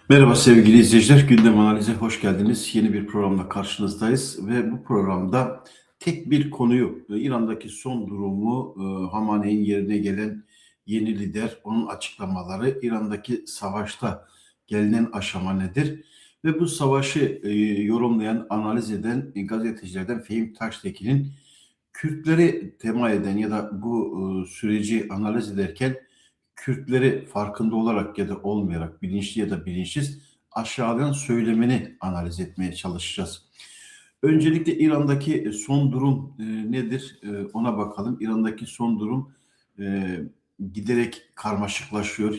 Merhaba sevgili izleyiciler, gündem analize hoş geldiniz. Yeni bir programla karşınızdayız ve bu programda tek bir konuyu, İran'daki son durumu, Hamaney'in yerine gelen yeni lider, onun açıklamaları, İran'daki savaşta gelinen aşama nedir? Ve bu savaşı yorumlayan, analiz eden gazetecilerden Fehim Taştekin'in Kürtleri tema eden ya da bu süreci analiz ederken Kürtleri farkında olarak ya da olmayarak, bilinçli ya da bilinçsiz aşağıdan söylemini analiz etmeye çalışacağız. Öncelikle İran'daki son durum nedir? Ona bakalım. İran'daki son durum e, giderek karmaşıklaşıyor.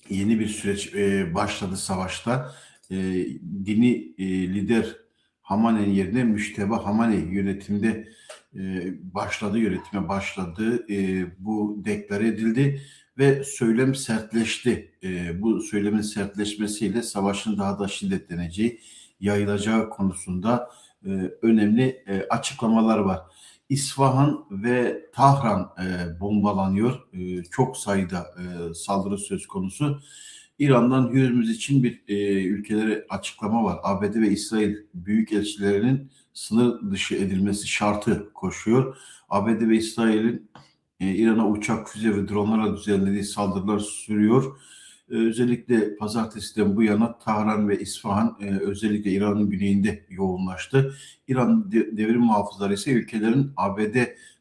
Yeni bir süreç başladı savaşta. E, Dini lider Hamaney'in yerine Müşteba Hamaney yönetimde yönetime başladı. Bu deklare edildi ve söylem sertleşti. Bu söylemin sertleşmesiyle savaşın daha da şiddetleneceği, yayılacağı konusunda önemli açıklamalar var. İsfahan ve Tahran bombalanıyor. Çok sayıda saldırı söz konusu. İran'dan yürümemiz için bir ülkelere açıklama var. ABD ve İsrail büyükelçilerinin sınır dışı edilmesi şartı koşuyor. ABD ve İsrail'in İran'a uçak, füze ve dronlara düzenlediği saldırılar sürüyor. Özellikle pazartesiden bu yana Tahran ve İsfahan özellikle İran'ın güneyinde yoğunlaştı. İran devrim muhafızları ise ülkelerin ABD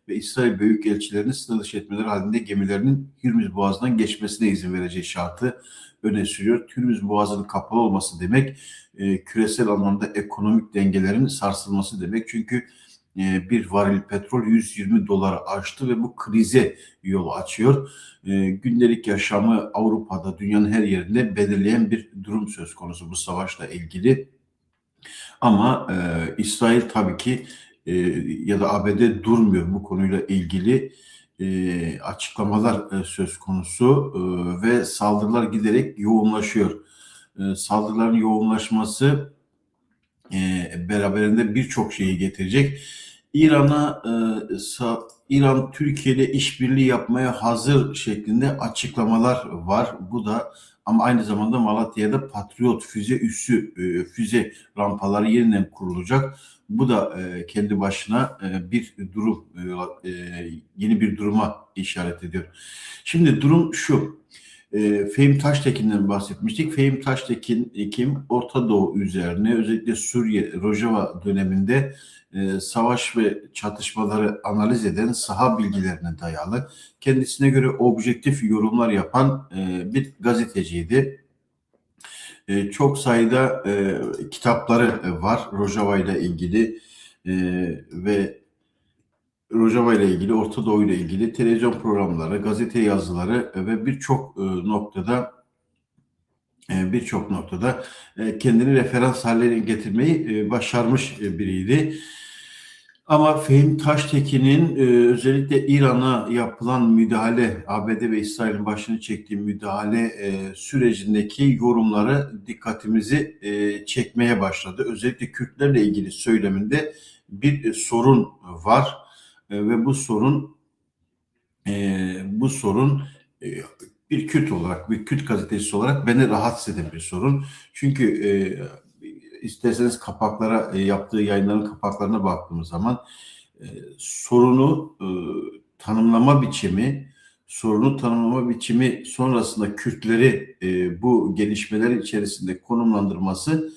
ve İsrail büyükelçilerini sınır dışı etmeleri halinde gemilerinin Hürmüz Boğazı'ndan geçmesine izin vereceği şartı öne sürüyor. Hürmüz Boğazı'nın kapalı olması demek küresel anlamda ekonomik dengelerin sarsılması demek. Çünkü bir varil petrol 120 dolara aştı ve bu krize yol açıyor. Gündelik yaşamı Avrupa'da, dünyanın her yerinde belirleyen bir durum söz konusu bu savaşla ilgili. Ama İsrail tabii ki ya da ABD durmuyor bu konuyla ilgili açıklamalar söz konusu ve saldırılar giderek yoğunlaşıyor. Saldırıların yoğunlaşması beraberinde birçok şeyi getirecek. İran Türkiye ile işbirliği yapmaya hazır şeklinde açıklamalar var. Bu da ama aynı zamanda Malatya'da Patriot füze üssü, füze rampaları yeniden kurulacak. Bu da kendi başına bir durum, yeni bir duruma işaret ediyor. Şimdi durum şu. Fehim Taştekin'den bahsetmiştik. Fehim Taştekin kim? Orta Doğu üzerine özellikle Suriye, Rojava döneminde savaş ve çatışmaları analiz eden saha bilgilerine dayalı kendisine göre objektif yorumlar yapan bir gazeteciydi. Çok sayıda kitapları var Rojava ile ilgili ve Rojava ile ilgili, Orta Doğu ile ilgili televizyon programları, gazete yazıları ve birçok noktada kendini referans haline getirmeyi başarmış biriydi. Ama Fehim Taştekin'in özellikle İran'a yapılan müdahale, ABD ve İsrail'in başını çektiği müdahale sürecindeki yorumları dikkatimizi çekmeye başladı. Özellikle Kürtlerle ilgili söyleminde bir sorun var ve bu sorun e, bir Kürt olarak, bir Kürt gazetecisi olarak beni rahatsız eden bir sorun. Çünkü isterseniz yaptığı yayınların kapaklarına baktığımız zaman e, sorunu e, tanımlama biçimi, sorunu tanımlama biçimi sonrasında Kürtleri bu gelişmeler içerisinde konumlandırması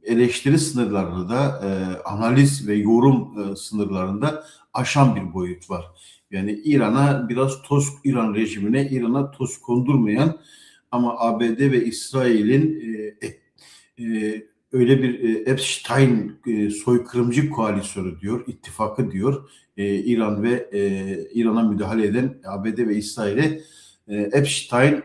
eleştiri sınırlarında, analiz ve yorum sınırlarında aşan bir boyut var. Yani İran rejimine toz kondurmayan ama ABD ve İsrail'in öyle bir Epstein soykırımcı koalisyonu diyor, ittifakı diyor. İran'a müdahale eden ABD ve İsrail'e Epstein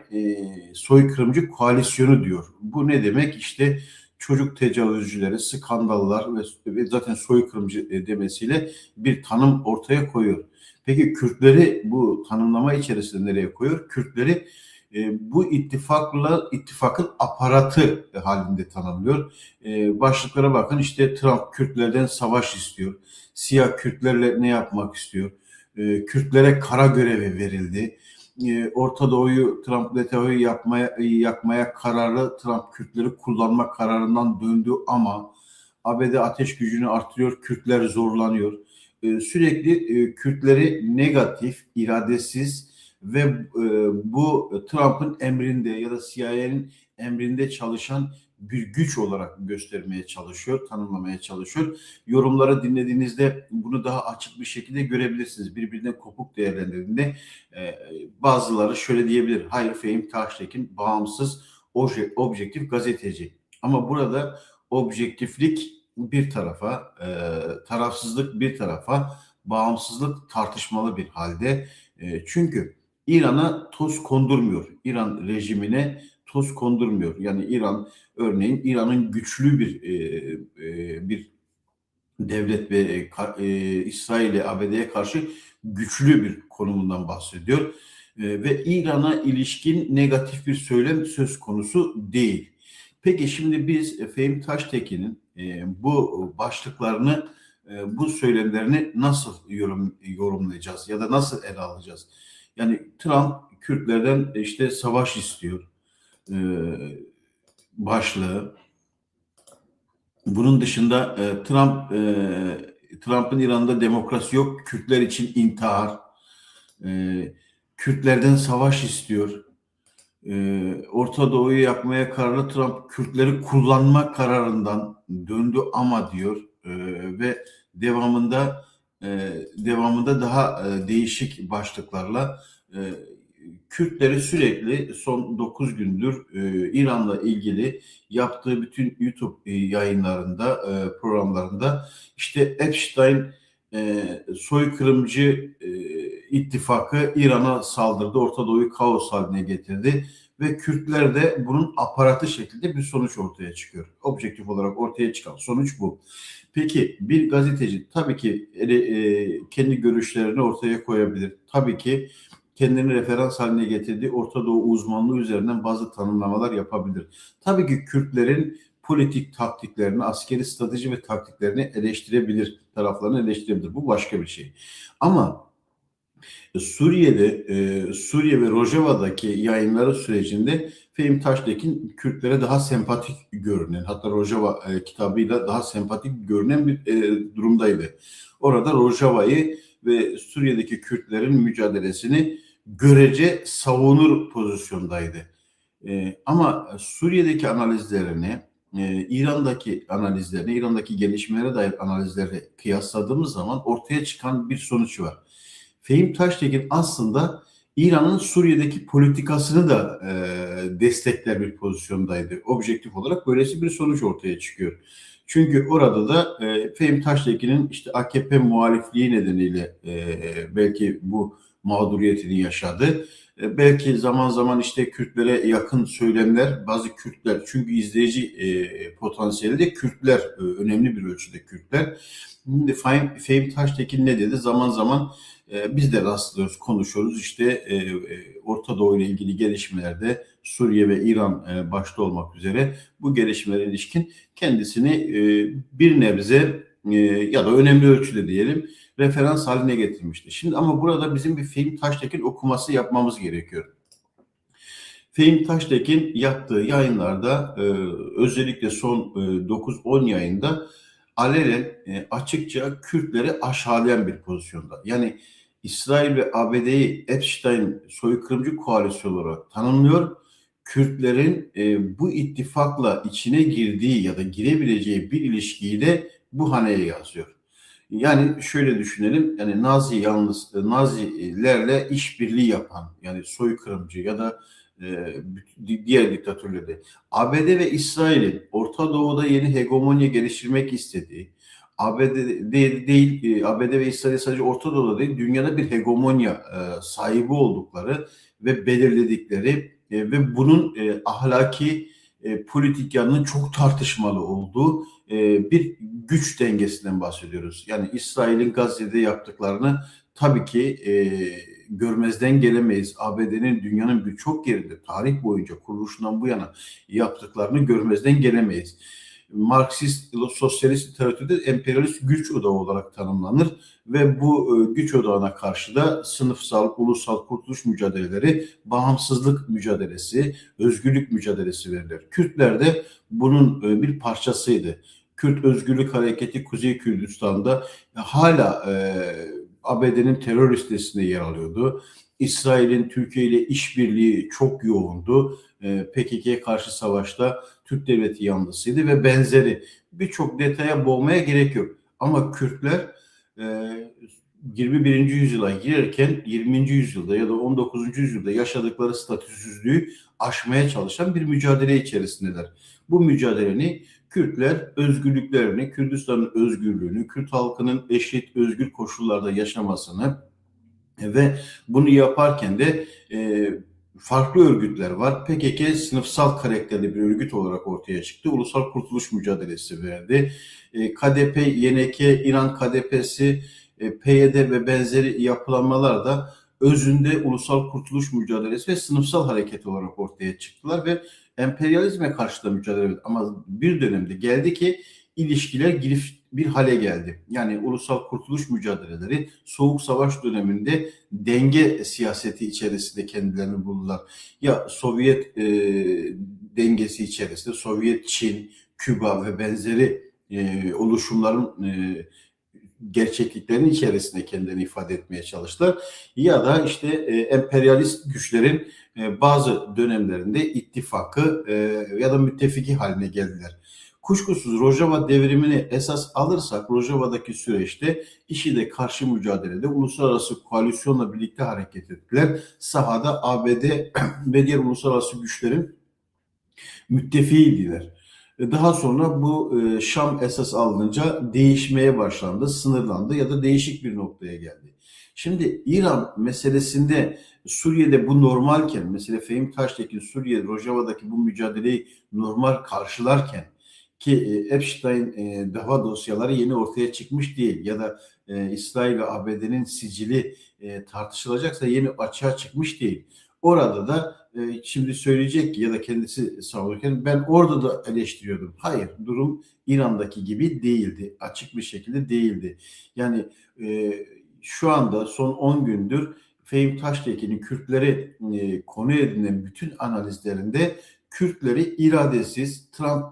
soykırımcı koalisyonu diyor. Bu ne demek? İşte çocuk tecavüzcüleri, skandallar ve zaten soykırımcı demesiyle bir tanım ortaya koyuyor. Peki Kürtleri bu tanımlama içerisinde nereye koyuyor? Kürtleri bu ittifakın aparatı halinde tanımlıyor. Başlıklara bakın, işte Trump Kürtlerden savaş istiyor. Siyah Kürtlerle ne yapmak istiyor? Kürtlere kara görevi verildi. Orta Doğu'yu Trump Netanyahu'yu yakmaya kararı Trump Kürtleri kullanma kararından döndü ama ABD ateş gücünü artırıyor, Kürtler zorlanıyor. Sürekli Kürtleri negatif, iradesiz ve bu Trump'ın emrinde ya da CIA'nin emrinde çalışan bir güç olarak göstermeye çalışıyor, tanımlamaya çalışıyor. Yorumları dinlediğinizde bunu daha açık bir şekilde görebilirsiniz. Birbirinden kopuk değerlendirdiğinde bazıları şöyle diyebilir. Hayır, Fehim Taştekin bağımsız, objektif gazeteci. Ama burada objektiflik bir tarafa, tarafsızlık bir tarafa, bağımsızlık tartışmalı bir halde. Çünkü İran'a toz kondurmuyor. İran rejimine toz kondurmuyor. Yani İran, örneğin İran'ın güçlü bir devlet ve İsrail'e, ABD'ye karşı güçlü bir konumundan bahsediyor. Ve İran'a ilişkin negatif bir söylem söz konusu değil. Peki şimdi biz Fehim Taştekin'in bu başlıklarını, bu söylemlerini nasıl yorumlayacağız ya da nasıl ele alacağız? Yani Trump Kürtlerden işte savaş istiyor e, başlığı. Bunun dışında Trump'ın İran'da demokrasi yok, Kürtler için intihar, e, Kürtlerden savaş istiyor. Orta Doğu'yu yapmaya kararlı Trump Kürtleri kullanma kararından döndü ama diyor ve devamında devamında daha değişik başlıklarla Kürtleri sürekli son 9 gündür İran'la ilgili yaptığı bütün YouTube yayınlarında, programlarında işte Epstein soykırımcı ittifakı İran'a saldırdı, Orta Doğu'yu kaos haline getirdi ve Kürtler de bunun aparatı şeklinde bir sonuç ortaya çıkıyor. Objektif olarak ortaya çıkan sonuç bu. Peki bir gazeteci tabii ki kendi görüşlerini ortaya koyabilir. Tabii ki kendini referans haline getirdiği Orta Doğu uzmanlığı üzerinden bazı tanımlamalar yapabilir. Tabii ki Kürtlerin politik taktiklerini, askeri strateji ve taktiklerini eleştirebilir, taraflarını eleştirebilir. Bu başka bir şey. Ama Suriye ve Rojava'daki yayınları sürecinde Fehim Taştekin Kürtlere daha sempatik görünen, hatta Rojava kitabıyla daha sempatik görünen bir durumdaydı. Orada Rojava'yı ve Suriye'deki Kürtlerin mücadelesini görece savunur pozisyondaydı. Ama Suriye'deki analizlerini, İran'daki analizlerini, İran'daki gelişmelere dair analizleri kıyasladığımız zaman ortaya çıkan bir sonuç var. Fehim Taştekin aslında İran'ın Suriye'deki politikasını da destekler bir pozisyondaydı. Objektif olarak böylesi bir sonuç ortaya çıkıyor. Çünkü orada da Fehim Taştekin'in işte AKP muhalifliği nedeniyle belki bu mağduriyetini yaşadı. Belki zaman zaman işte Kürtlere yakın söylemler, bazı Kürtler, çünkü izleyici potansiyeli de Kürtler, önemli bir ölçüde Kürtler. Şimdi Fehim Taştekin ne dedi? Zaman zaman biz de rastlıyoruz, konuşuyoruz. İşte Orta Doğu ile ilgili gelişmelerde Suriye ve İran başta olmak üzere bu gelişmelere ilişkin kendisini bir nebze ya da önemli ölçüde diyelim referans haline getirmişti. Şimdi ama burada bizim bir Fehim Taştekin okuması yapmamız gerekiyor. Fehim Taştekin yaptığı yayınlarda özellikle son 9-10 yayında alenen açıkça Kürtleri aşağılayan bir pozisyonda. Yani İsrail ve ABD'yi Epstein soykırımcı koalisyon olarak tanımlıyor. Kürtlerin bu ittifakla içine girdiği ya da girebileceği bir ilişkiyi de bu haneye yazıyor. Yani şöyle düşünelim, yani Nazilerle işbirliği yapan, yani soykırımcı ya da diğer diktatörleri, ABD ve İsrail'in Orta Doğu'da yeni hegemonya geliştirmek istediği, ABD değil, ABD ve İsrail sadece Orta Doğu'da değil, dünyada bir hegemonya sahibi oldukları ve belirledikleri ve bunun ahlaki politik yanının çok tartışmalı olduğu bir güç dengesinden bahsediyoruz. Yani İsrail'in Gazze'de yaptıklarını tabii ki görmezden gelemeyiz. ABD'nin dünyanın birçok yerinde tarih boyunca kuruluşundan bu yana yaptıklarını görmezden gelemeyiz. Marksist, sosyalist literatürde emperyalist güç odağı olarak tanımlanır ve bu güç odağına karşı da sınıfsal, ulusal kurtuluş mücadeleleri, bağımsızlık mücadelesi, özgürlük mücadelesi verilir. Kürtler de bunun bir parçasıydı. Kürt Özgürlük Hareketi Kuzey Kürdistan'da hala ABD'nin terör listesinde yer alıyordu. İsrail'in Türkiye ile işbirliği çok yoğundu. PKK'ya karşı savaşta Türk Devleti yanlısıydı ve benzeri. Birçok detaya boğmaya gerek yok. Ama Kürtler e, 21. yüzyıla girerken 20. yüzyılda ya da 19. yüzyılda yaşadıkları statüsüzlüğü aşmaya çalışan bir mücadele içerisindeler. Bu mücadelenin Kürtler özgürlüklerini, Kürdistan'ın özgürlüğünü, Kürt halkının eşit, özgür koşullarda yaşamasını ve bunu yaparken de farklı örgütler var. PKK sınıfsal karakterli bir örgüt olarak ortaya çıktı. Ulusal Kurtuluş Mücadelesi verdi. KDP, YNK, İran KDP'si, PYD ve benzeri yapılanmalar da özünde ulusal kurtuluş mücadelesi ve sınıfsal hareket olarak ortaya çıktılar ve emperyalizme karşı da mücadele ediyor. Ama bir dönemde geldi ki ilişkiler girift bir hale geldi. Yani ulusal kurtuluş mücadeleleri Soğuk Savaş döneminde denge siyaseti içerisinde kendilerini buldular. Ya Sovyet dengesi içerisinde Sovyet Çin, Küba ve benzeri oluşumların gerçekliklerinin içerisinde kendini ifade etmeye çalıştılar. Ya da işte emperyalist güçlerin bazı dönemlerinde ittifakı ya da müttefiki haline geldiler. Kuşkusuz Rojava devrimini esas alırsak Rojava'daki süreçte IŞİD'e karşı mücadelede uluslararası koalisyonla birlikte hareket ettiler. Sahada ABD ve diğer uluslararası güçlerin müttefiğiydiler. Daha sonra bu Şam esas alınınca değişmeye başlandı, sınırlandı ya da değişik bir noktaya geldi. Şimdi İran meselesinde Suriye'de bu normalken, mesela Fehim Taştekin Suriye, Rojava'daki bu mücadeleyi normal karşılarken ki Epstein dava dosyaları yeni ortaya çıkmış değil ya da İsrail ve ABD'nin sicili tartışılacaksa yeni açığa çıkmış değil. Orada da şimdi söyleyecek ki ya da kendisi savunurken ben orada da eleştiriyordum. Hayır, durum İran'daki gibi değildi. Açık bir şekilde değildi. Yani şu anda son 10 gündür Fehim Taştekin'in Kürtleri konu edinen bütün analizlerinde Kürtleri iradesiz, Trump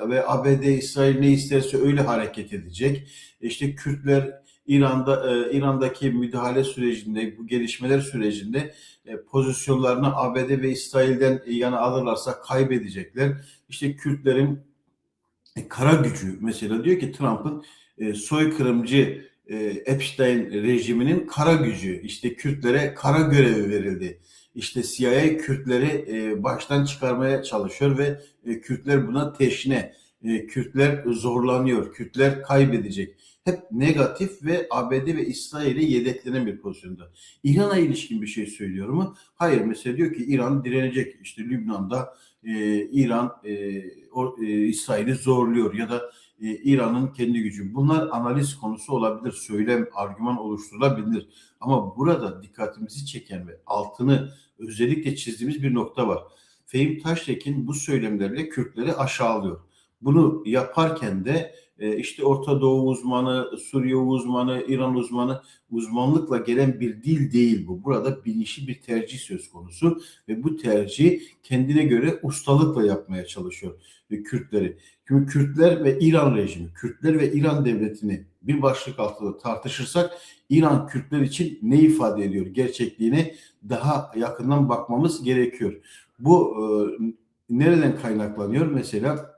ve ABD, İsrail ne isterse öyle hareket edecek. İşte Kürtler İran'daki müdahale sürecinde, bu gelişmeler sürecinde pozisyonlarını ABD ve İsrail'den yana alırlarsa kaybedecekler. İşte Kürtlerin kara gücü mesela diyor ki Trump'ın soykırımcı Epstein rejiminin kara gücü, işte Kürtlere kara görevi verildi. İşte CIA Kürtleri baştan çıkarmaya çalışıyor ve Kürtler buna teşne. Kürtler zorlanıyor, Kürtler kaybedecek. Hep negatif ve ABD ve İsrail'e yedeklenen bir pozisyonda. İran'a ilişkin bir şey söylüyor mu? Hayır, mesela diyor ki İran direnecek. İşte Lübnan'da İran İsrail'i zorluyor ya da İran'ın kendi gücü. Bunlar analiz konusu olabilir, söylem, argüman oluşturulabilir. Ama burada dikkatimizi çeken ve altını özellikle çizdiğimiz bir nokta var. Fehim Taştekin bu söylemlerle Kürtleri aşağılıyor. Bunu yaparken de işte Orta Doğu uzmanı, Suriye uzmanı, İran uzmanı uzmanlıkla gelen bir dil değil bu. Burada bilinçli bir tercih söz konusu ve bu tercih kendine göre ustalıkla yapmaya çalışıyor Kürtleri. Çünkü Kürtler ve İran rejimi, Kürtler ve İran devletini bir başlık altında tartışırsak İran Kürtler için ne ifade ediyor gerçekliğine daha yakından bakmamız gerekiyor. Bu nereden kaynaklanıyor? Mesela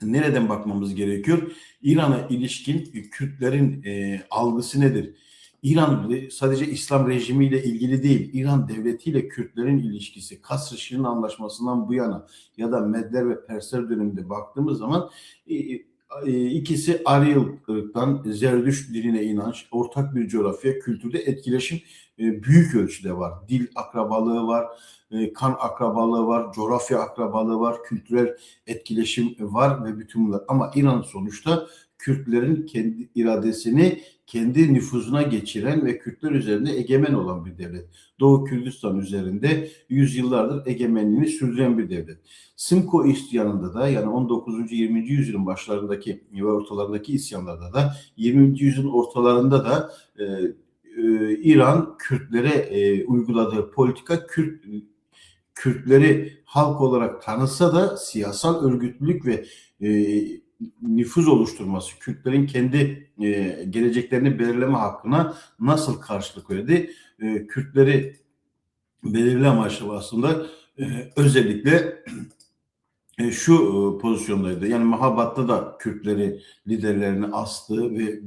nereden bakmamız gerekiyor? İran'a ilişkin Kürtlerin algısı nedir? İran sadece İslam rejimiyle ilgili değil, İran devletiyle Kürtlerin ilişkisi, Kasr-ı Anlaşması'ndan bu yana ya da Medler ve Persler döneminde baktığımız zaman ikisi Aril ırktan Zerdüşt diline inanç, ortak bir coğrafya, kültürde etkileşim büyük ölçüde var. Dil akrabalığı var, kan akrabalığı var, coğrafya akrabalığı var, kültürel etkileşim var ve bütün bunlar. Ama İran sonuçta Kürtlerin kendi iradesini kendi nüfuzuna geçiren ve Kürtler üzerinde egemen olan bir devlet. Doğu Kürdistan üzerinde yüzyıllardır egemenliğini sürdüren bir devlet. Simko isyanında da, yani 19. 20. yüzyılın başlarındaki ve ortalarındaki isyanlarda da, 20. yüzyılın ortalarında da İran Kürtlere uyguladığı politika, Kürtleri halk olarak tanısa da siyasal örgütlülük ve nüfuz oluşturması, Kürtlerin kendi geleceklerini belirleme hakkına nasıl karşılık verdi? Kürtleri belirli amaçlı aslında özellikle şu pozisyondaydı. Yani Mahabat'ta da Kürtleri, liderlerini astı ve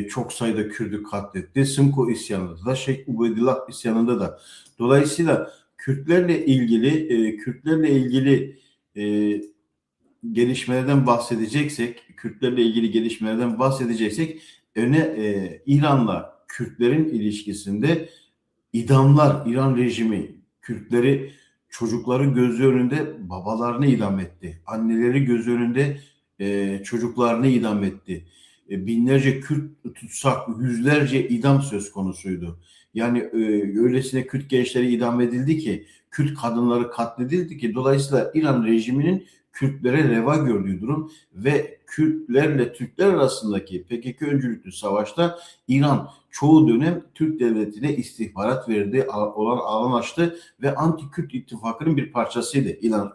çok sayıda Kürt'ü katletti. Simko isyanında da, Şeyh Ubeydillah isyanında da. Dolayısıyla Kürtlerle ilgili gelişmelerden bahsedeceksek, İran'la Kürtlerin ilişkisinde İran rejimi Kürtleri, çocukları gözü önünde babalarını idam etti. Anneleri gözü önünde çocuklarını idam etti. Binlerce Kürt tutsak, yüzlerce idam söz konusuydu. Yani öylesine Kürt gençleri idam edildi ki, Kürt kadınları katledildi ki, dolayısıyla İran rejiminin Kürtlere reva gördüğü durum ve Kürtlerle Türkler arasındaki PKK öncülüklü savaşta İran çoğu dönem Türk devletine istihbarat verdiği olan alan açtı ve Anti-Kürt ittifakının bir parçasıydı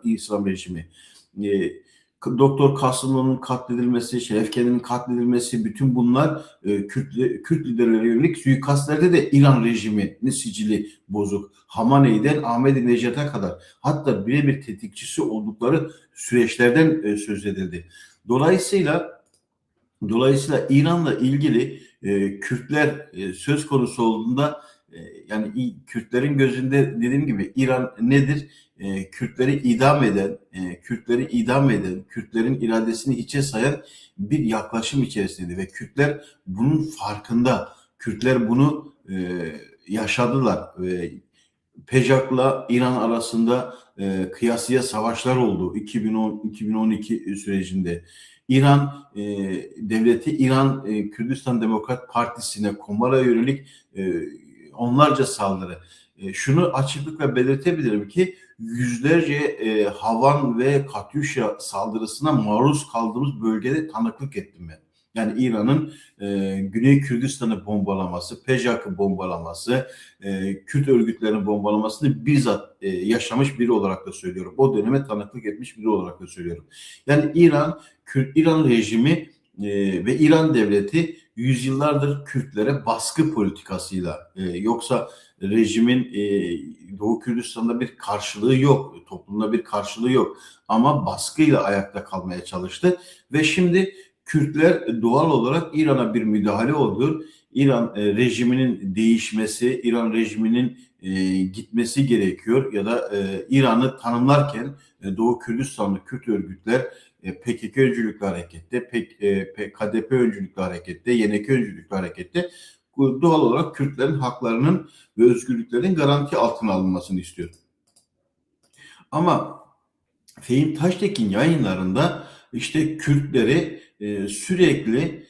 İslam rejimi. Doktor Kasımlı'nın katledilmesi, Şerefkendi'nin katledilmesi, bütün bunlar Kürt liderlere yönelik suikastlerde de İran rejiminin sicili bozuk. Hamaney'den Ahmedi Necat'a kadar, hatta birebir tetikçisi oldukları süreçlerden söz edildi. Dolayısıyla İran'la ilgili Kürtler söz konusu olduğunda yani Kürtlerin gözünde, dediğim gibi, İran nedir? Kürtleri idam eden, Kürtlerin iradesini hiçe sayan bir yaklaşım içerisinde ve Kürtler bunun farkında. Kürtler bunu yaşadılar. PEJAK'la İran arasında kıyasıya savaşlar oldu 2010-2012 sürecinde. İran devleti, Kürdistan Demokrat Partisi'ne, Komar'a yönelik onlarca saldırı. Şunu açıklıkla belirtebilirim ki yüzlerce havan ve katyuşa saldırısına maruz kaldığımız bölgede tanıklık ettim ben. Yani İran'ın Güney Kürdistan'ı bombalaması, PEJAK'ı bombalaması, Kürt örgütlerini bombalamasını bizzat yaşamış biri olarak da söylüyorum. O döneme tanıklık etmiş biri olarak da söylüyorum. Yani İran rejimi ve İran devleti yüzyıllardır Kürtlere baskı politikasıyla, yoksa rejimin Doğu Kürdistan'da bir karşılığı yok, toplumda bir karşılığı yok, ama baskıyla ayakta kalmaya çalıştı ve şimdi Kürtler doğal olarak İran'a bir müdahale oluyor. İran rejiminin değişmesi, İran rejiminin gitmesi gerekiyor ya da İran'ı tanımlarken Doğu Kürdistanlı Kürt örgütler PKK öncülüklü harekette, KDP öncülüklü harekette, YNK öncülüklü harekette doğal olarak Kürtlerin haklarının ve özgürlüklerinin garanti altına alınmasını istiyor. Ama Fehim Taştekin yayınlarında işte Kürtleri sürekli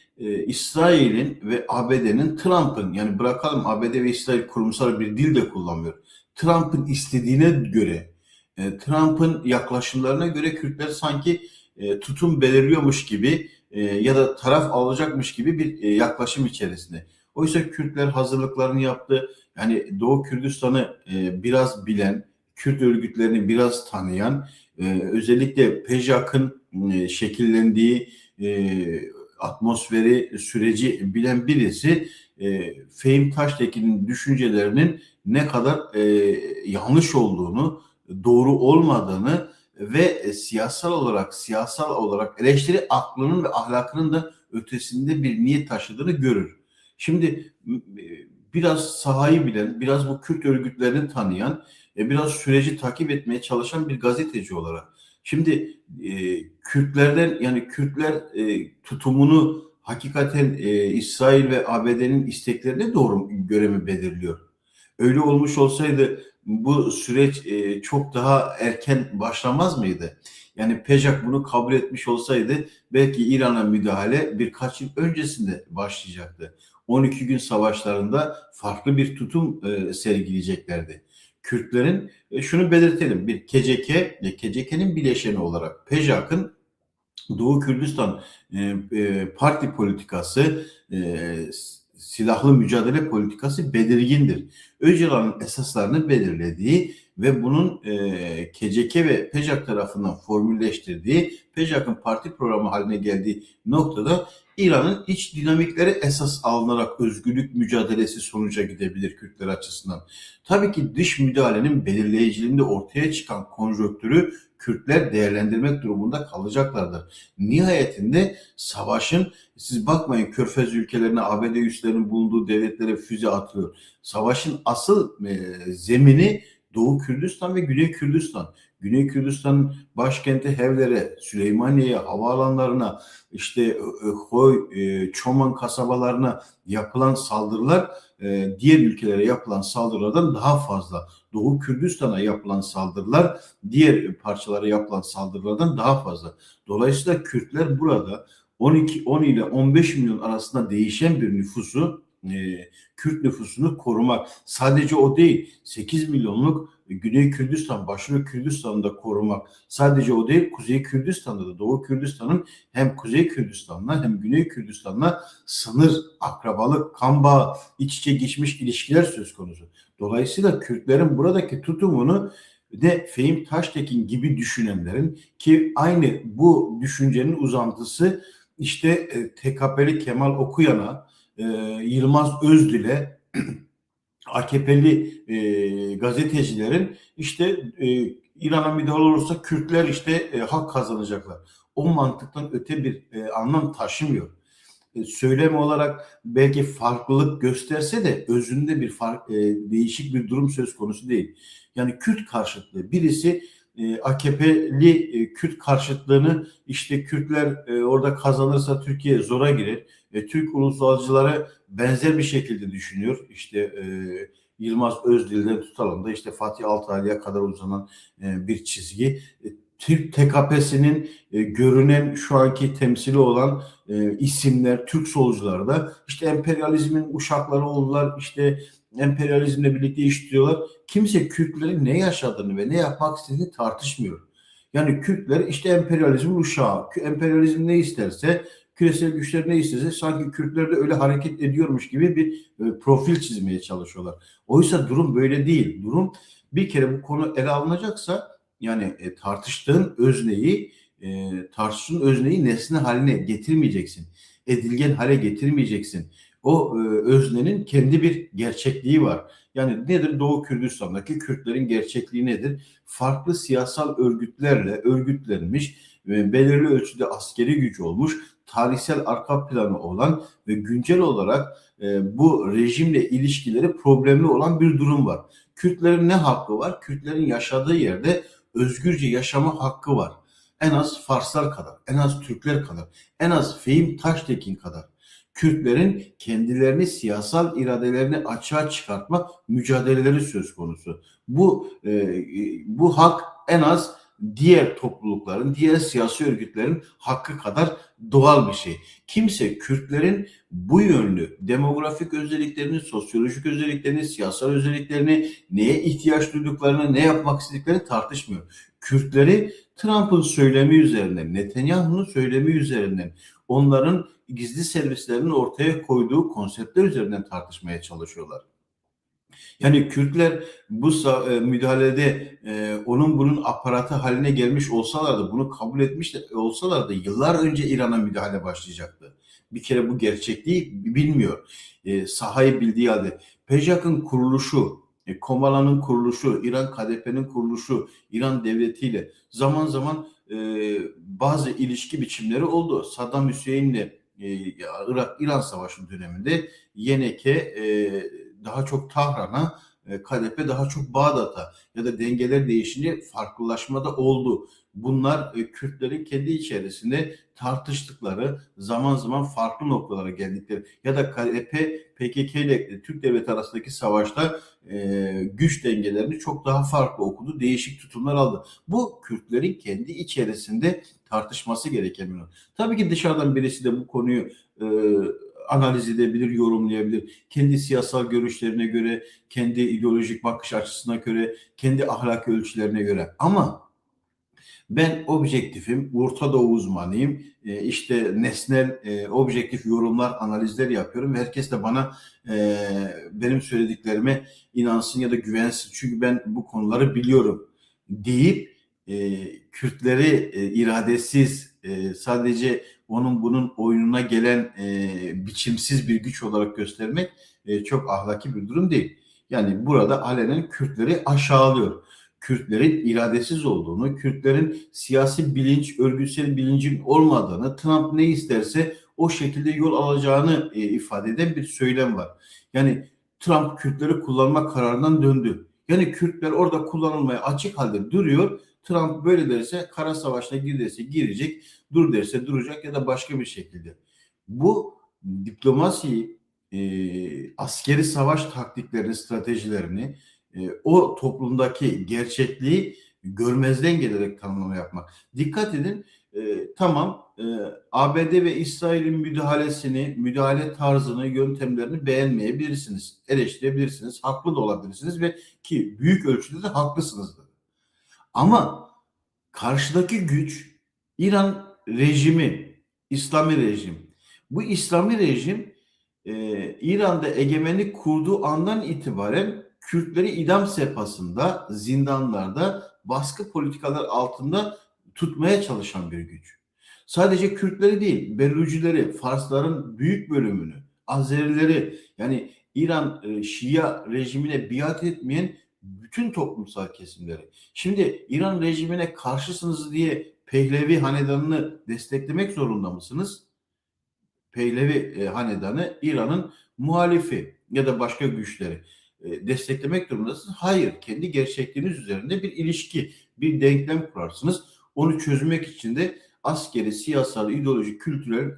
İsrail'in ve ABD'nin, Trump'ın, yani bırakalım ABD ve İsrail kurumsal bir dil de kullanmıyor, Trump'ın istediğine göre, Trump'ın yaklaşımlarına göre Kürtler sanki tutum belirliyormuş gibi ya da taraf alacakmış gibi bir yaklaşım içerisinde. Oysa Kürtler hazırlıklarını yaptı. Yani Doğu Kürdistan'ı biraz bilen, Kürt örgütlerini biraz tanıyan, özellikle PEJAK'ın şekillendiği atmosferi, süreci bilen birisi Fehim Taştekin'in düşüncelerinin ne kadar yanlış olduğunu, doğru olmadığını ve siyasal olarak eleştiri aklının ve ahlakının da ötesinde bir niyet taşıdığını görür. Şimdi biraz sahayı bilen, biraz bu Kürt örgütlerini tanıyan, biraz süreci takip etmeye çalışan bir gazeteci olarak. Şimdi Kürtler tutumunu hakikaten İsrail ve ABD'nin isteklerine doğru göre mi belirliyor? Öyle olmuş olsaydı bu süreç çok daha erken başlamaz mıydı? Yani PEJAK bunu kabul etmiş olsaydı belki İran'a müdahale birkaç yıl öncesinde başlayacaktı. 12 gün savaşlarında farklı bir tutum sergileyeceklerdi. Kürtlerin şunu belirtelim, bir KCK, KCK'nin bileşeni olarak PEJAK'ın Doğu Kürdistan parti politikası, silahlı mücadele politikası belirgindir. Öcalan'ın esaslarını belirlediği ve bunun KCK ve PEJAK tarafından formülleştirdiği, PEJAK'ın parti programı haline geldiği noktada İran'ın iç dinamikleri esas alınarak özgürlük mücadelesi sonuca gidebilir Kürtler açısından. Tabii ki dış müdahalenin belirleyiciliğinde ortaya çıkan konjonktürü Kürtler değerlendirmek durumunda kalacaklardır. Nihayetinde savaşın, siz bakmayın Körfez ülkelerine ABD üslerinin bulunduğu devletlere füze atıyor. Savaşın asıl zemini Doğu Kürdistan ve Güney Kürdistan. Güney Kürdistan'ın başkenti Hevler'e, Süleymaniye'ye, havaalanlarına, işte Hoy, Çoman kasabalarına yapılan saldırılar diğer ülkelere yapılan saldırılardan daha fazla. Doğu Kürdistan'a yapılan saldırılar diğer parçalara yapılan saldırılardan daha fazla. Dolayısıyla Kürtler burada 10 ile 15 milyon arasında değişen bir nüfusu, Kürt nüfusunu korumak. Sadece o değil, 8 milyonluk Güney Kürdistan, başlı Kürdistan'ı da korumak. Sadece o değil, Kuzey Kürdistan'da da, Doğu Kürdistan'ın hem Kuzey Kürdistan'la hem Güney Kürdistan'la sınır, akrabalık, kan bağı, iç içe geçmiş ilişkiler söz konusu. Dolayısıyla Kürtlerin buradaki tutumunu de Fehim Taştekin gibi düşünenlerin, ki aynı bu düşüncenin uzantısı işte TKP'li Kemal Okuyan'a, Yılmaz Özdil'e, AKP'li gazetecilerin işte İran'a müdahale olursa Kürtler işte hak kazanacaklar. O mantıktan öte bir anlam taşımıyor. Söylem olarak belki farklılık gösterse de özünde bir değişik bir durum söz konusu değil. Yani Kürt karşıtlığı, birisi AKP'li Kürt karşıtlığını, işte Kürtler orada kazanırsa Türkiye zora girer. Türk ulusalcıları benzer bir şekilde düşünüyor. İşte Yılmaz Özdil'den tutalım da işte Fatih Altaylı'ya kadar uzanan bir çizgi. Türk TKP'sinin görünen şu anki temsili olan isimler, Türk solcular da işte emperyalizmin uşakları oldular, işte emperyalizmle birlikte işliyorlar. Kimse Kürtlerin ne yaşadığını ve ne yapmak istediğini tartışmıyor. Yani Kürtler işte emperyalizmin uşağı. Emperyalizm ne isterse, küresel güçler ne isterse sanki Kürtler de öyle hareket ediyormuş gibi bir profil çizmeye çalışıyorlar. Oysa durum böyle değil. Durum, bir kere bu konu ele alınacaksa, yani tartıştığın özneyi nesne haline getirmeyeceksin. Edilgen hale getirmeyeceksin. O öznenin kendi bir gerçekliği var. Yani nedir? Doğu Kürdistan'daki Kürtlerin gerçekliği nedir? Farklı siyasal örgütlerle örgütlenmiş ve belirli ölçüde askeri gücü olmuş, tarihsel arka planı olan ve güncel olarak bu rejimle ilişkileri problemli olan bir durum var. Kürtlerin ne hakkı var? Kürtlerin yaşadığı yerde özgürce yaşama hakkı var. En az Farslar kadar, en az Türkler kadar, en az Fehim Taştekin kadar. Kürtlerin kendilerini, siyasal iradelerini açığa çıkartma mücadeleleri söz konusu. Bu hak en az diğer toplulukların, diğer siyasi örgütlerin hakkı kadar doğal bir şey. Kimse Kürtlerin bu yönlü demografik özelliklerini, sosyolojik özelliklerini, siyasal özelliklerini, neye ihtiyaç duyduklarını, ne yapmak istediklerini tartışmıyor. Kürtleri Trump'ın söylemi üzerinden, Netanyahu'nun söylemi üzerinden, onların gizli servislerinin ortaya koyduğu konseptler üzerinden tartışmaya çalışıyorlar. Yani Kürtler bu müdahalede onun bunun aparatı haline gelmiş olsalardı, bunu kabul etmiş de olsalardı yıllar önce İran'a müdahale başlayacaktı. Bir kere bu gerçekliği bilmiyor. Sahayı bildiği halde. PEJAK'ın kuruluşu, Komala'nın kuruluşu, İran KDP'nin kuruluşu, İran devletiyle zaman zaman bazı ilişki biçimleri oldu. Saddam Hüseyin'le Irak-İran Savaşı döneminde YNK daha çok Tahran'a KDP daha çok Bağdat'a ya da dengeler değişince farklılaşmada oldu. Bunlar Kürtlerin kendi içerisinde tartıştıkları, zaman zaman farklı noktalara geldikleri ya da KDP, PKK ile Türk Devleti arasındaki savaşta güç dengelerini çok daha farklı okudu, değişik tutumlar aldı. Bu Kürtlerin kendi içerisinde tartışması gereken bir konu. Tabii ki dışarıdan birisi de bu konuyu e, analiz edebilir, yorumlayabilir. Kendi siyasal görüşlerine göre, kendi ideolojik bakış açısına göre, kendi ahlak ölçülerine göre. Ama ben objektifim, Orta Doğu uzmanıyım. İşte nesnel, objektif yorumlar, analizler yapıyorum ve herkes de bana benim söylediklerime inansın ya da güvensin. Çünkü ben bu konuları biliyorum deyip Kürtleri iradesiz, sadece onun bunun oyununa gelen biçimsiz bir güç olarak göstermek çok ahlaki bir durum değil. Yani burada alenen Kürtleri aşağılıyor. Kürtlerin iradesiz olduğunu, Kürtlerin siyasi bilinç, örgütsel bilincin olmadığını, Trump ne isterse o şekilde yol alacağını ifade eden bir söylem var. Yani Trump Kürtleri kullanma kararından döndü. Yani Kürtler orada kullanılmaya açık halde duruyor. Trump böyle derse kara savaşına gir derse girecek, dur derse duracak ya da başka bir şekilde. Bu diplomasi, askeri savaş taktiklerini, stratejilerini, o toplumdaki gerçekliği görmezden gelerek tanımlama yapmak. Dikkat edin, tamam, ABD ve İsrail'in müdahale tarzını, yöntemlerini beğenmeyebilirsiniz, eleştirebilirsiniz, haklı da olabilirsiniz ve ki büyük ölçüde de haklısınızdır. Ama karşıdaki güç İran rejimi, İslami rejim. Bu İslami rejim İran'da egemenlik kurduğu andan itibaren Kürtleri idam sehpasında, zindanlarda, baskı politikalar altında tutmaya çalışan bir güç. Sadece Kürtleri değil, Bellucileri, Farsların büyük bölümünü, Azerileri, yani İran Şia rejimine biat etmeyen bütün toplumsal kesimleri. Şimdi İran rejimine karşısınız diye Pehlevi hanedanını desteklemek zorunda mısınız? Pehlevi hanedanı İran'ın muhalifi ya da başka güçleri desteklemek durumundasınız. Hayır, kendi gerçekliğiniz üzerinde bir ilişki, bir denklem kurarsınız. Onu çözmek için de askeri, siyasal, ideolojik, kültürel,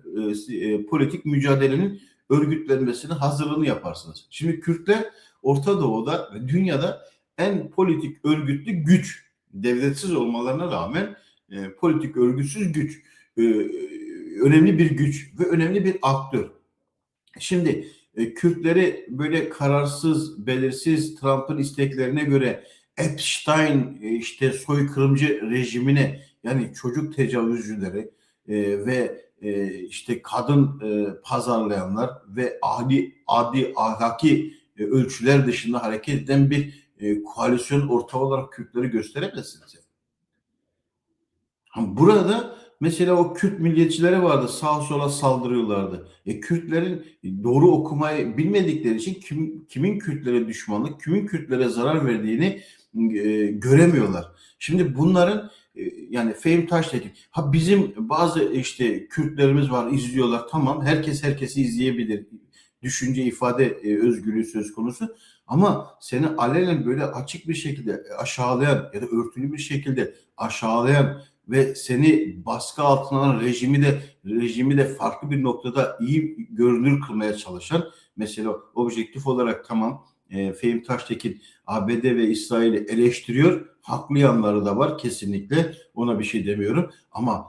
politik mücadelenin örgütlenmesine hazırlığını yaparsınız. Şimdi Kürtler Orta Doğu'da ve dünyada en politik örgütlü güç, devletsiz olmalarına rağmen politik örgütsüz güç. Önemli bir güç ve önemli bir aktör. Şimdi Kürtleri böyle kararsız, belirsiz Trump'ın isteklerine göre Epstein işte soykırımcı rejimine, yani çocuk tecavüzcüleri ve işte kadın pazarlayanlar ve adi ahlaki ölçüler dışında hareket eden bir koalisyon ortağı olarak Kürtleri gösteremezsiniz. Burada mesela o Kürt milliyetçileri vardı, sağa sola saldırıyorlardı. Kürtlerin doğru okumayı bilmedikleri için kimin Kürtlere düşmanlık, kimin Kürtlere zarar verdiğini göremiyorlar. Şimdi bunların yani Fehim Taştekin, bizim bazı işte Kürtlerimiz var, izliyorlar, tamam, herkes herkesi izleyebilir. Düşünce ifade özgürlüğü söz konusu. Ama seni alenen böyle açık bir şekilde aşağılayan ya da örtülü bir şekilde aşağılayan ve seni baskı altına alan rejimi de farklı bir noktada iyi görünür kılmaya çalışan, mesela objektif olarak tamam, Fehim Taştekin ABD ve İsrail'i eleştiriyor. Haklı yanları da var kesinlikle. Ona bir şey demiyorum. Ama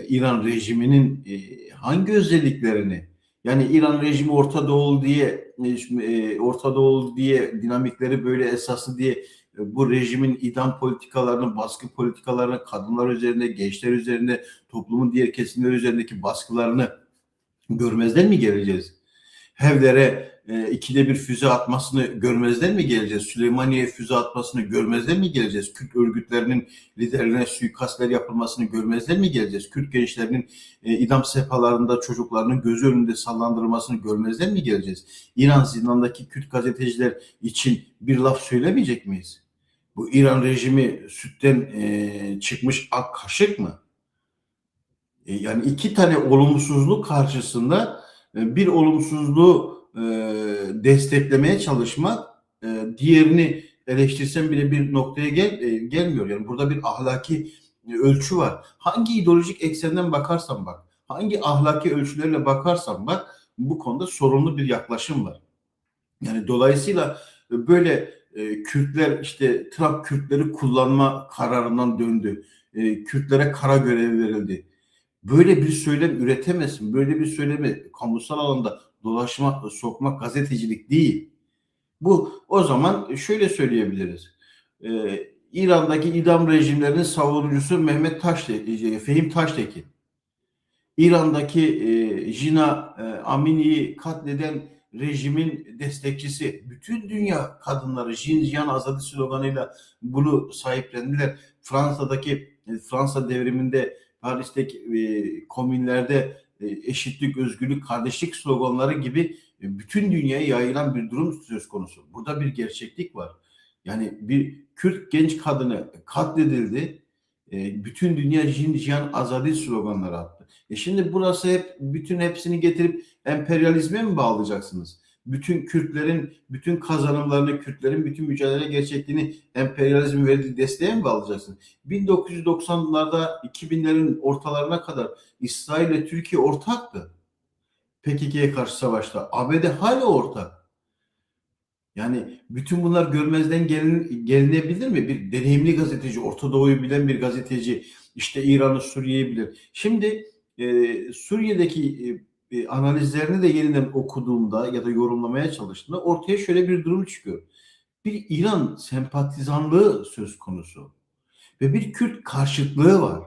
İran rejiminin hangi özelliklerini, yani İran rejimi Orta Doğu diye dinamikleri böyle esaslı diye bu rejimin idam politikalarını, baskı politikalarını, kadınlar üzerinde, gençler üzerinde, toplumun diğer kesimleri üzerindeki baskılarını görmezden mi geleceğiz? Hevlere ikide bir füze atmasını görmezden mi geleceğiz? Süleymaniye'ye füze atmasını görmezden mi geleceğiz? Kürt örgütlerinin liderlerine suikastler yapılmasını görmezden mi geleceğiz? Kürt gençlerinin idam sehpalarında çocuklarının gözü önünde sallandırılmasını görmezden mi geleceğiz? İran zindandaki Kürt gazeteciler için bir laf söylemeyecek miyiz? Bu İran rejimi sütten çıkmış ak kaşık mı? Yani iki tane olumsuzluk karşısında bir olumsuzluğu desteklemeye çalışmak diğerini eleştirsen bile bir noktaya gelmiyor. Yani burada bir ahlaki ölçü var. Hangi ideolojik eksenden bakarsan bak, hangi ahlaki ölçülerle bakarsan bak, bu konuda sorunlu bir yaklaşım var. Yani dolayısıyla böyle Kürtler işte Trump Kürtleri kullanma kararından döndü. Kürtlere kara görev verildi. Böyle bir söylem üretemezsin. Böyle bir söylemi kamusal alanda dolaşmak, sokmak gazetecilik değil. Bu o zaman şöyle söyleyebiliriz. İran'daki idam rejimlerinin savunucusu Fehim Taştekin. İran'daki Jina Amini'yi katleden rejimin destekçisi. Bütün dünya kadınları Jinjiyan Azadi sloganıyla bunu sahiplendiler. Fransa devriminde Paris'teki komünlerde eşitlik, özgürlük, kardeşlik sloganları gibi bütün dünyaya yayılan bir durum söz konusu. Burada bir gerçeklik var. Yani bir Kürt genç kadını katledildi. Bütün dünya Jinjiyan Azadi sloganları attı. Şimdi burası bütün hepsini getirip emperyalizme mi bağlayacaksınız? Bütün Kürtlerin bütün kazanımlarını, Kürtlerin bütün mücadele gerçekliğini emperyalizmin verdiği desteğe mi bağlayacaksınız? 1990'larda 2000'lerin ortalarına kadar İsrail ile Türkiye ortaktı. PKK'ye karşı savaşta. ABD hala ortak. Yani bütün bunlar görmezden gelinebilir mi? Bir deneyimli gazeteci, Orta Doğu'yu bilen bir gazeteci, işte İran'ı, Suriye'yi bilir. Şimdi Suriye'deki analizlerini de yeniden okuduğumda ya da yorumlamaya çalıştığımda ortaya şöyle bir durum çıkıyor. Bir İran sempatizanlığı söz konusu ve bir Kürt karşıtlığı var.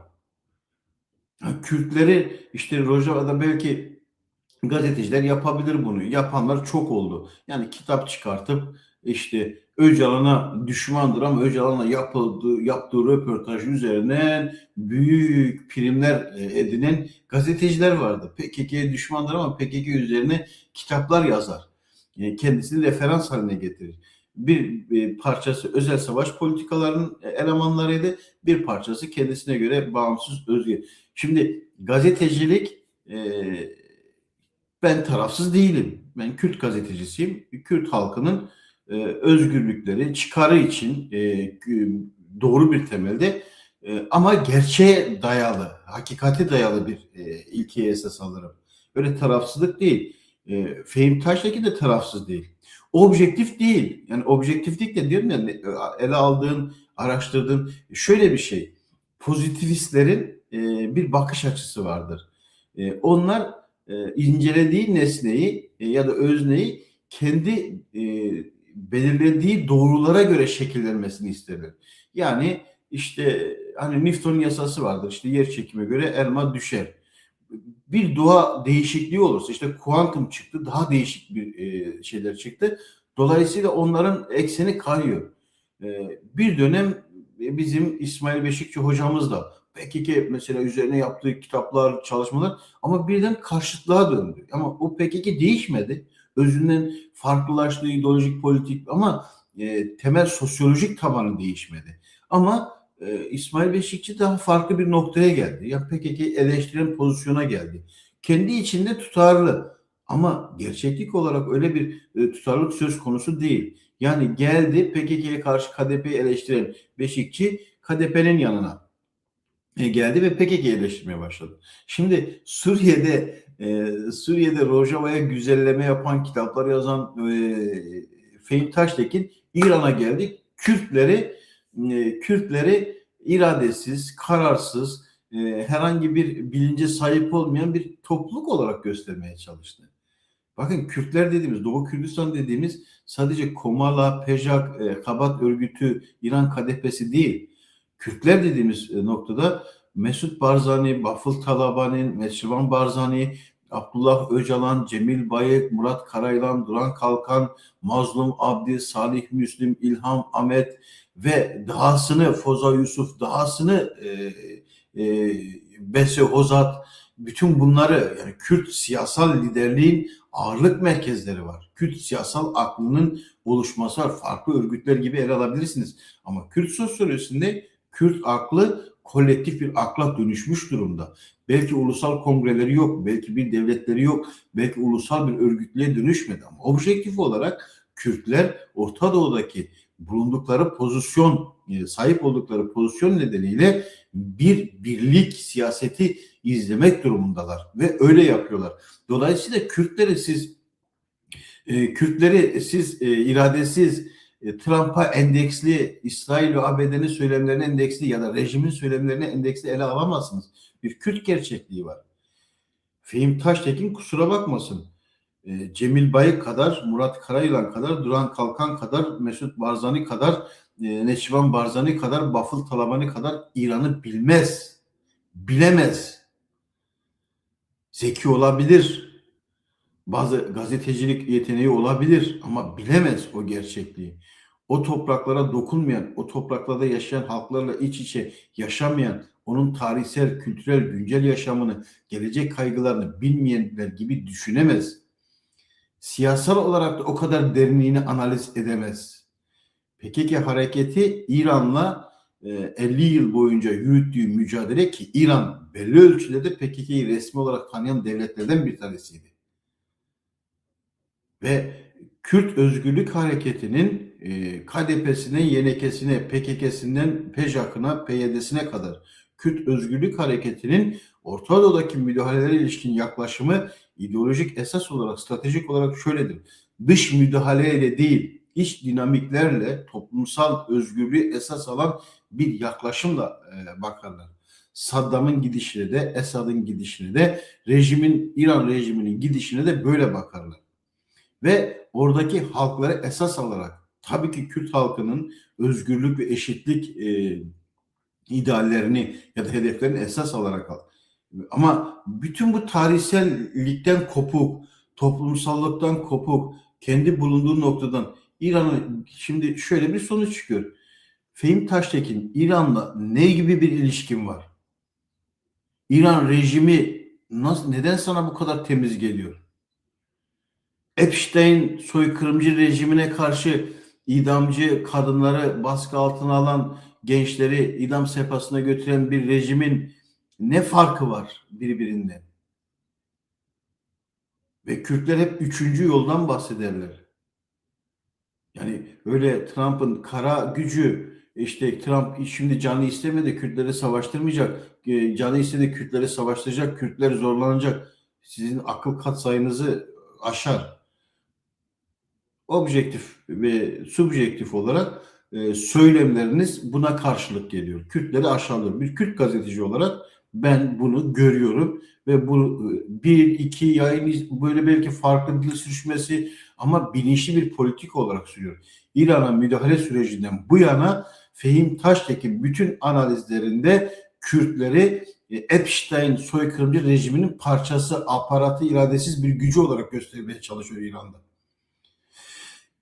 Yani Kürtleri işte Rojava'da belki gazeteciler yapabilir bunu. Yapanlar çok oldu. Yani kitap çıkartıp işte Öcalan'a düşmandır ama Öcalan'la yaptığı röportaj üzerine büyük primler edinen gazeteciler vardı. PKK'ye düşmandır ama PKK üzerine kitaplar yazar. Kendisini referans haline getirir. Bir parçası özel savaş politikalarının elemanlarıydı. Bir parçası kendisine göre bağımsız özgür. Şimdi gazetecilik ben tarafsız değilim. Ben Kürt gazetecisiyim. Kürt halkının özgürlükleri, çıkarı için doğru bir temelde ama gerçeğe dayalı, hakikate dayalı bir ilkeye esas alırım. Öyle tarafsızlık değil. Fehim Taştekin de tarafsız değil. Objektif değil. Yani objektiflik de diyorum ya ele aldığın, araştırdığın şöyle bir şey. Pozitivistlerin bir bakış açısı vardır. Onlar incelediği nesneyi ya da özneyi kendi belirlediği doğrulara göre şekillenmesini isterler. Yani işte hani Newton'un yasası vardır. İşte yer çekime göre elma düşer. Bir doğa değişikliği olursa işte kuantum çıktı, daha değişik bir şeyler çıktı. Dolayısıyla onların ekseni kayıyor. Bir dönem bizim İsmail Beşikçi hocamız da PKK mesela üzerine yaptığı kitaplar, çalışmalar ama birden karşıtlığa döndü. Ama o PKK değişmedi. Özünden farklılaştığı ideolojik politik ama temel sosyolojik tabanı değişmedi. Ama İsmail Beşikçi daha farklı bir noktaya geldi. Ya PKK eleştiren pozisyona geldi. Kendi içinde tutarlı ama gerçeklik olarak öyle bir tutarlılık söz konusu değil. Yani geldi PKK'ye karşı KDP'yi eleştiren Beşikçi KDP'nin yanına geldi ve PKK'yi eleştirmeye başladı. Şimdi Suriye'de Rojava'ya güzelleme yapan, kitaplar yazan Fehim Taştekin İran'a geldi. Kürtleri iradesiz, kararsız, herhangi bir bilince sahip olmayan bir topluluk olarak göstermeye çalıştı. Bakın Kürtler dediğimiz, Doğu Kürdistan dediğimiz sadece Komala, Pejak, Kabat örgütü, İran KDP'si değil. Kürtler dediğimiz noktada Mesut Barzani, Bafıl Talabani, Mesrivan Barzani, Abdullah Öcalan, Cemil Bayık, Murat Karaylan, Duran Kalkan, Mazlum Abdi, Salih Müslim, İlham Ahmet ve dahasını Foza Yusuf, dahasını Bese Hozat, bütün bunları yani Kürt siyasal liderliğin ağırlık merkezleri var. Kürt siyasal aklının oluşması var. Farklı örgütler gibi ele alabilirsiniz. Ama Kürt sosyolojisinde Kürt aklı kolektif bir akla dönüşmüş durumda. Belki ulusal kongreleri yok, belki bir devletleri yok, belki ulusal bir örgütlüğe dönüşmedi ama objektif olarak Kürtler Orta Doğu'daki bulundukları pozisyon, sahip oldukları pozisyon nedeniyle bir birlik siyaseti izlemek durumundalar ve öyle yapıyorlar. Dolayısıyla Kürtleri siz iradesiz Trump'a endeksli, İsrail ve ABD'nin söylemlerine endeksli ya da rejimin söylemlerine endeksli ele alamazsınız. Bir Kürt gerçekliği var. Fehim Taştekin kusura bakmasın. Cemil Bayık kadar, Murat Karayılan kadar, Duran Kalkan kadar, Mesut Barzani kadar, Neçivan Barzani kadar, Bafıl Talabani kadar İran'ı bilmez. Bilemez. Zeki olabilir. Bazı gazetecilik yeteneği olabilir ama bilemez o gerçekliği. O topraklara dokunmayan, o topraklarda yaşayan halklarla iç içe yaşamayan, onun tarihsel, kültürel, güncel yaşamını, gelecek kaygılarını bilmeyenler gibi düşünemez. Siyasal olarak da o kadar derinliğini analiz edemez. PKK hareketi İran'la 50 yıl boyunca yürüttüğü mücadele ki İran belli ölçüde de PKK'yı resmi olarak tanıyan devletlerden bir tanesiydi. Ve Kürt Özgürlük Hareketi'nin KDP'sine, YNK'sine, PKK'sinden PJAK'ına, PYD'sine kadar Kürt Özgürlük Hareketi'nin Orta Doğu'daki müdahalelere ilişkin yaklaşımı ideolojik esas olarak, stratejik olarak şöyledir. Dış müdahaleyle değil, iç dinamiklerle toplumsal özgürlüğü esas alan bir yaklaşımla bakarlar. Saddam'ın gidişine de, Esad'ın gidişine de, İran rejiminin gidişine de böyle bakarlar. Ve oradaki halkları esas alarak tabii ki Kürt halkının özgürlük ve eşitlik ideallerini ya da hedeflerini esas alarak al. Ama bütün bu tarihsellikten kopuk, toplumsallıktan kopuk, kendi bulunduğu noktadan İran'ın şimdi şöyle bir sonuç çıkıyor. Fehim Taştekin, İran'la ne gibi bir ilişkin var? İran rejimi neden sana bu kadar temiz geliyor? Epstein soykırımcı rejimine karşı idamcı kadınları baskı altına alan gençleri idam sehpasına götüren bir rejimin ne farkı var birbirinden? Ve Kürtler hep üçüncü yoldan bahsederler. Yani öyle Trump'ın kara gücü işte Trump şimdi canı istemedi Kürtleri savaştırmayacak. Canı istedi Kürtleri savaştıracak. Kürtler zorlanacak. Sizin akıl katsayınızı aşar. Objektif ve subjektif olarak söylemleriniz buna karşılık geliyor. Kürtleri aşağılıyor. Bir Kürt gazeteci olarak ben bunu görüyorum ve bu bir iki yayın böyle belki farklı dil sürüşmesi ama bilinçli bir politik olarak sürüyor. İran'a müdahale sürecinden bu yana Fehim Taştekin bütün analizlerinde Kürtleri Epstein soykırımcı rejiminin parçası, aparatı, iradesiz bir gücü olarak göstermeye çalışıyor İran'da.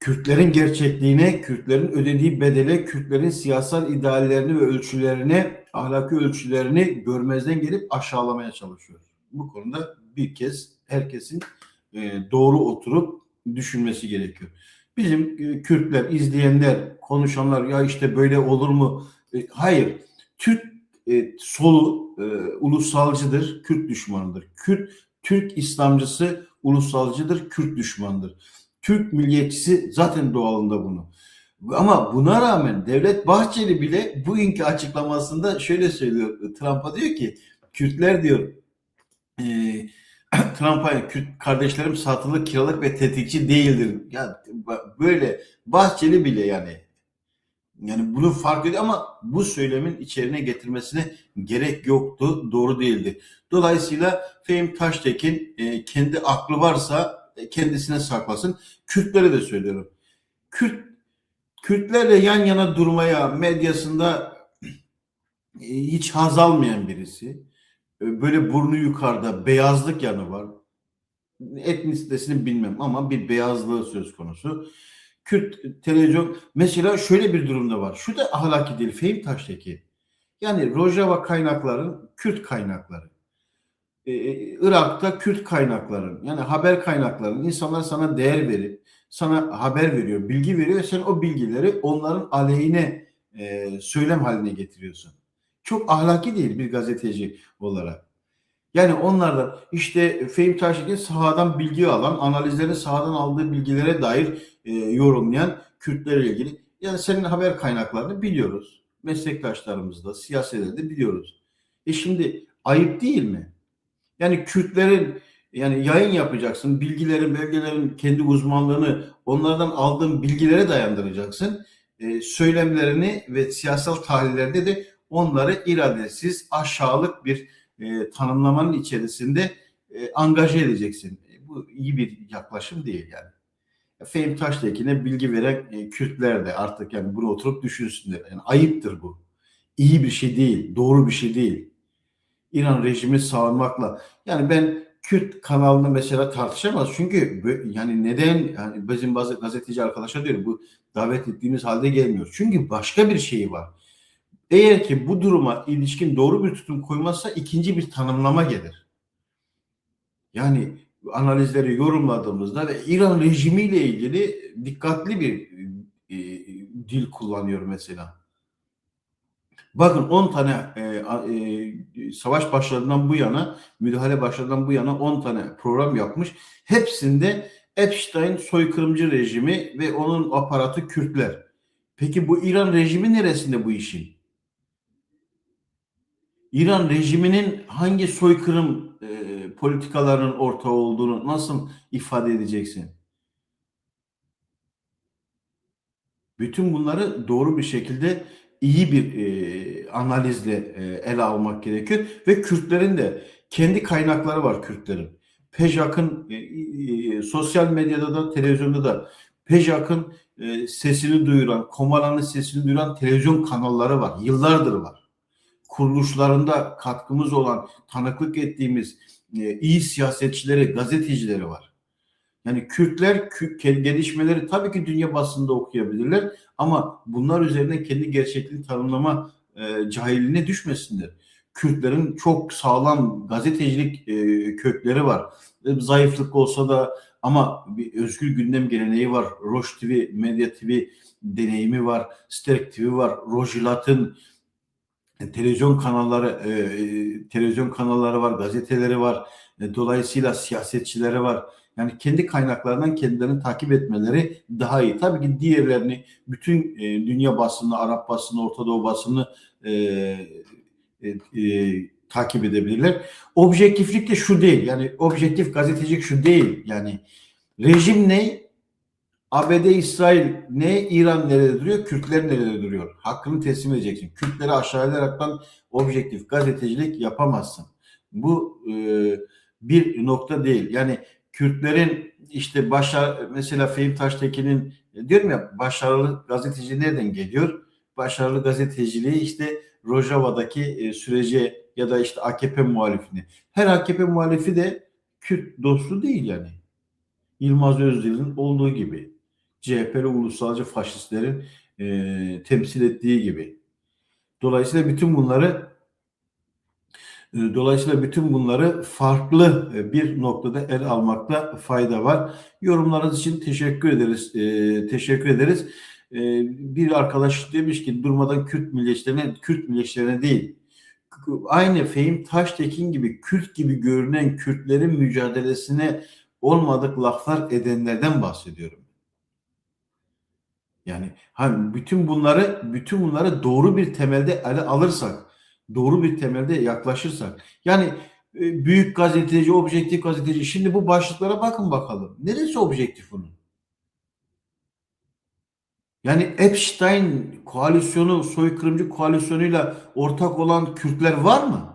Kürtlerin gerçekliğine, Kürtlerin ödediği bedele, Kürtlerin siyasal ideallerini ve ölçülerine, ahlaki ölçülerini görmezden gelip aşağılamaya çalışıyor. Bu konuda bir kez herkesin doğru oturup düşünmesi gerekiyor. Bizim Kürtler, izleyenler, konuşanlar ya işte böyle olur mu? Hayır. Türk solu ulusalcıdır, Kürt düşmanıdır. Türk İslamcısı ulusalcıdır, Kürt düşmanıdır. Türk milliyetçisi zaten doğalında bunu. Ama buna rağmen Devlet Bahçeli bile bugünkü açıklamasında şöyle söylüyor. Trump'a diyor ki Kürtler diyor e, Trump'a Kürt kardeşlerim satılık, kiralık ve tetikçi değildir. Ya böyle Bahçeli bile yani bunu fark ediyor ama bu söylemin içerine getirmesine gerek yoktu. Doğru değildi. Dolayısıyla Fehim Taştekin kendi aklı varsa kendisine saklasın. Kürtlere de söylüyorum. Kürtlerle yan yana durmaya medyasında hiç haz almayan birisi. Böyle burnu yukarıda beyazlık yanı var. Etnisitesini bilmem ama bir beyazlığı söz konusu. Kürt televizyon mesela şöyle bir durumda var. Şu da ahlaki değil. Fehim Taştekin. Yani Rojava kaynakların Kürt kaynakları. Irak'ta Kürt kaynakların yani haber kaynaklarının insanlar sana değer verip sana haber veriyor, bilgi veriyor ve sen o bilgileri onların aleyhine söylem haline getiriyorsun. Çok ahlaki değil bir gazeteci olarak. Yani onlar da işte Fehim Taştekin sahadan bilgi alan, analizlerini sahadan aldığı bilgilere dair yorumlayan Kürtlerle ilgili. Yani senin haber kaynaklarını biliyoruz. Meslektaşlarımız da, siyasetçiler de biliyoruz. Şimdi ayıp değil mi? Yani Kürtlerin yani yayın yapacaksın, bilgilerin, belgelerin kendi uzmanlığını onlardan aldığın bilgilere dayandıracaksın. Söylemlerini ve siyasal tahlillerde de onları iradesiz, aşağılık bir tanımlamanın içerisinde angaje edeceksin. Bu iyi bir yaklaşım değil yani. Fehmi Taştekin'e bilgi veren Kürtler de artık yani bunu oturup düşünsünler. Yani ayıptır bu. İyi bir şey değil, doğru bir şey değil. İran rejimi savunmakla. Yani ben Kürt kanalını mesela tartışamaz. Çünkü yani neden yani bizim bazı gazeteci arkadaşlar diyor bu davet ettiğimiz halde gelmiyor. Çünkü başka bir şey var. Eğer ki bu duruma ilişkin doğru bir tutum koymazsa ikinci bir tanımlama gelir. Yani analizleri yorumladığımızda ve İran rejimiyle ilgili dikkatli bir dil kullanıyor mesela. Bakın 10 tane savaş başladığından bu yana, müdahale başladığından bu yana 10 tane program yapmış. Hepsinde Epstein soykırımcı rejimi ve onun aparatı Kürtler. Peki bu İran rejimi neresinde bu işin? İran rejiminin hangi soykırım politikalarının ortağı olduğunu nasıl ifade edeceksin? Bütün bunları doğru bir şekilde iyi bir analizle ele almak gerekiyor ve Kürtlerin de kendi kaynakları var Kürtlerin. PEJAK'ın sosyal medyada da televizyonda da PEJAK'ın sesini duyuran, Komalan'ın sesini duyuran televizyon kanalları var. Yıllardır var. Kuruluşlarında katkımız olan, tanıklık ettiğimiz iyi siyasetçileri, gazetecileri var. Yani Kürtler gelişmeleri tabii ki dünya basında okuyabilirler ama bunlar üzerinden kendi gerçekliğini tanımlama cahilliğine düşmesinler. Kürtlerin çok sağlam gazetecilik kökleri var. Zayıflık olsa da ama bir özgür gündem geleneği var. Roş TV, Medya TV deneyimi var. Sterk TV var. Rojilat'ın televizyon kanalları var, gazeteleri var. Dolayısıyla siyasetçileri var. Yani kendi kaynaklarından kendilerini takip etmeleri daha iyi. Tabii ki diğerlerini bütün dünya basını, Arap basını, Orta Doğu basını takip edebilirler. Objektiflik de şu değil. Yani objektif gazetecilik şu değil. Yani rejim ne? ABD, İsrail ne, İran nerede duruyor, Kürtler nerede duruyor? Hakkını teslim edeceksin. Kürtleri aşağılayaraktan objektif gazetecilik yapamazsın. Bu bir nokta değil. Yani Kürtlerin işte mesela Fehmi Taştekin'in diyorum ya başarılı gazeteci nereden geliyor? Başarılı gazeteciliği işte Rojava'daki sürece ya da işte AKP muhalifini. Her AKP muhalifi de Kürt dostu değil yani. Yılmaz Özdil'in olduğu gibi. CHP'li ulusalcı faşistlerin temsil ettiği gibi. Dolayısıyla bütün bunları farklı bir noktada ele almakta fayda var. Yorumlarınız için teşekkür ederiz. Teşekkür ederiz. Bir arkadaş demiş ki durmadan Kürt milliyetçilerine değil. Aynı Fehim Taştekin gibi Kürt gibi görünen Kürtlerin mücadelesine olmadık laflar edenlerden bahsediyorum. Yani hani bütün bunları doğru bir temelde ele alırsak, doğru bir temelde yaklaşırsak, yani büyük gazeteci, objektif gazeteci. Şimdi bu başlıklara bakın bakalım. Neresi objektif bunun? Yani Epstein koalisyonu, soykırımcı koalisyonuyla ortak olan Kürtler var mı?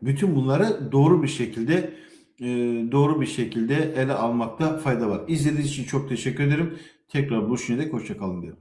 Bütün bunları doğru bir şekilde ele almakta fayda var. İzlediğiniz için çok teşekkür ederim. Tekrar buluşuncaya dek hoşça kalın diyorum.